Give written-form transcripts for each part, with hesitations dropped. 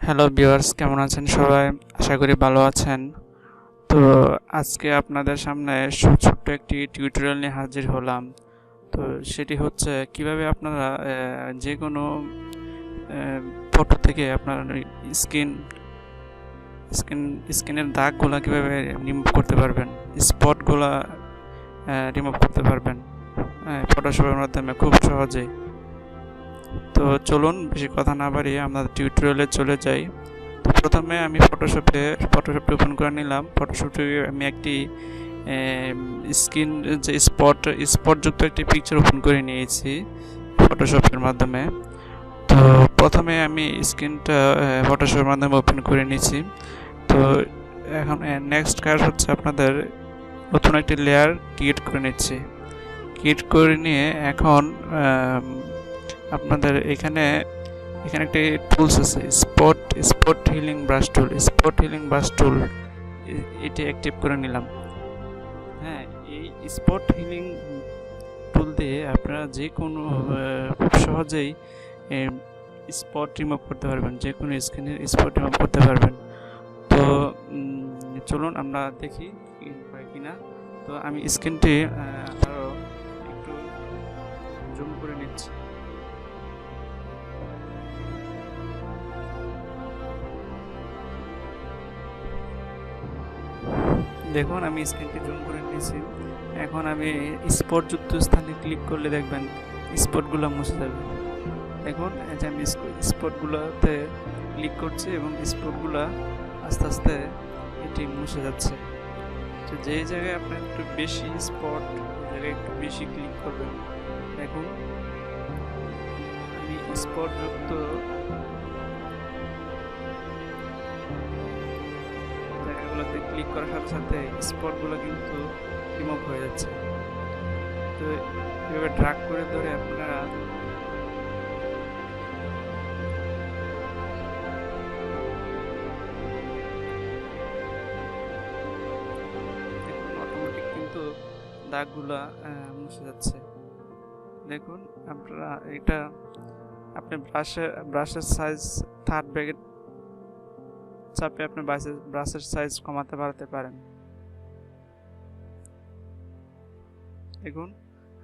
Hello viewers, কেমন আছেন সবাই? আশা করি ভালো আছেন। তো আজকে আপনাদের সামনে ছোট্ট একটি টিউটোরিয়াল নিয়ে হাজির হলাম। তো সেটি হচ্ছে কিভাবে আপনারা যে কোনো ফটো থেকে আপনার স্কিন স্কিন স্কিনের দাগগুলা কিভাবে রিমুভ করতে পারবেন, স্পটগুলা রিমুভ করতে পারবেন ফটোশপের মাধ্যমে খুব সহজেই। তো চলুন বেশি কথা না বাড়িয়ে আমরা টিউটোরিয়ালে চলে যাই। তো প্রথমে আমি ফটোশপটি ওপেন করে নিলাম। ফটোশপে আমি একটি স্কিন যে স্পটযুক্ত একটি পিকচার ওপেন করে নিয়েছি ফটোশপের মাধ্যমে। তো প্রথমে আমি স্কিনটা ফটোশপের মাধ্যমে ওপেন করে নিয়েছি। তো এখন নেক্সট কাজ হচ্ছে আপনাদের নতুন একটি লেয়ার ক্রিয়েট করে নিচ্ছি। ক্রিয়েট করে নিয়ে এখন আপনাদের এখানে একটি টুলস আছে, স্পট হিলিং ব্রাশ টুল এটি অ্যাক্টিভ করে নিলাম। হ্যাঁ, এই স্পট হিলিং টুল দিয়ে আপনারা যে কোনো খুব সহজেই স্পট রিমুভ করতে পারবেন, যে কোনো স্কিনের স্পট রিমুভ করতে পারবেন। তো চলুন আমরা দেখি হয় কিনা। তো আমি স্কিনটি আরও একটু জুম করে নিচ্ছি। দেখুন আমি স্ক্রিনটি জুম করে নিয়েছি। এখন আমি স্পটযুক্ত স্থানে ক্লিক করলে দেখবেন স্পটগুলো মুছে যাবে। দেখুন এই যে আমি স্পটগুলোতে ক্লিক করছি এবং স্পটগুলো আস্তে আস্তে এটি মুছে যাচ্ছে। তো যেই জায়গায় আপনার একটু বেশি স্পট, ওই জায়গায় একটু বেশি ক্লিক করবেন। দেখুন আমি স্পটযুক্ত জায়গাগুলোতে ক্লিক করার সাথে সাথে স্পটগুলো কিন্তু রিমুভ হয়ে যাচ্ছে। তো এভাবে ড্র্যাগ করে ধরে আপনারা দেখুন অটোমেটিক কিন্তু দাগগুলা মুছে যাচ্ছে। দেখুন আপনারা এটা আপনি ব্রাশের সাইজ থার্ড ব্র্যাকেট চাপে আপনি ব্রাশের সাইজ কমাতে বাড়াতে পারেন। দেখুন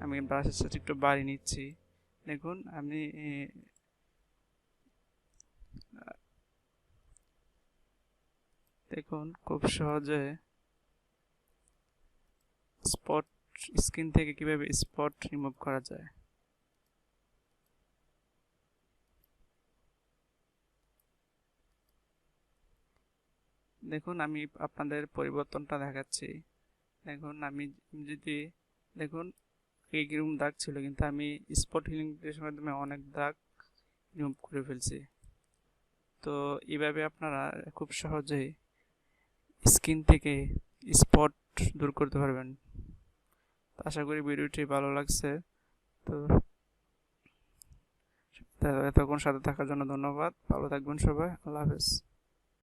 আমি ব্রাশের সাইজ একটু বাড়িয়ে নিচ্ছি। দেখুন আমি দেখুন খুব সহজে স্পট স্কিন থেকে কিভাবে স্পট রিমুভ করা যায়। দেখুন আমি আপনাদের পরিবর্তনটা দেখাচ্ছি। দেখুন আমি যদি দেখুন কিরকম দাগ ছিল, কিন্তু আমি স্পট হিলিং এর মাধ্যমে অনেক দাগ রিমুভ করে ফেলছি। তো এইভাবে আপনারা খুব সহজেই স্কিন থেকে স্পট দূর করতে পারবেন। আশা করি ভিডিওটি ভালো লাগছে। তো এতক্ষণ সাথে থাকার জন্য ধন্যবাদ। ভালো থাকবেন সবাই। আল্লাহ হাফেজ।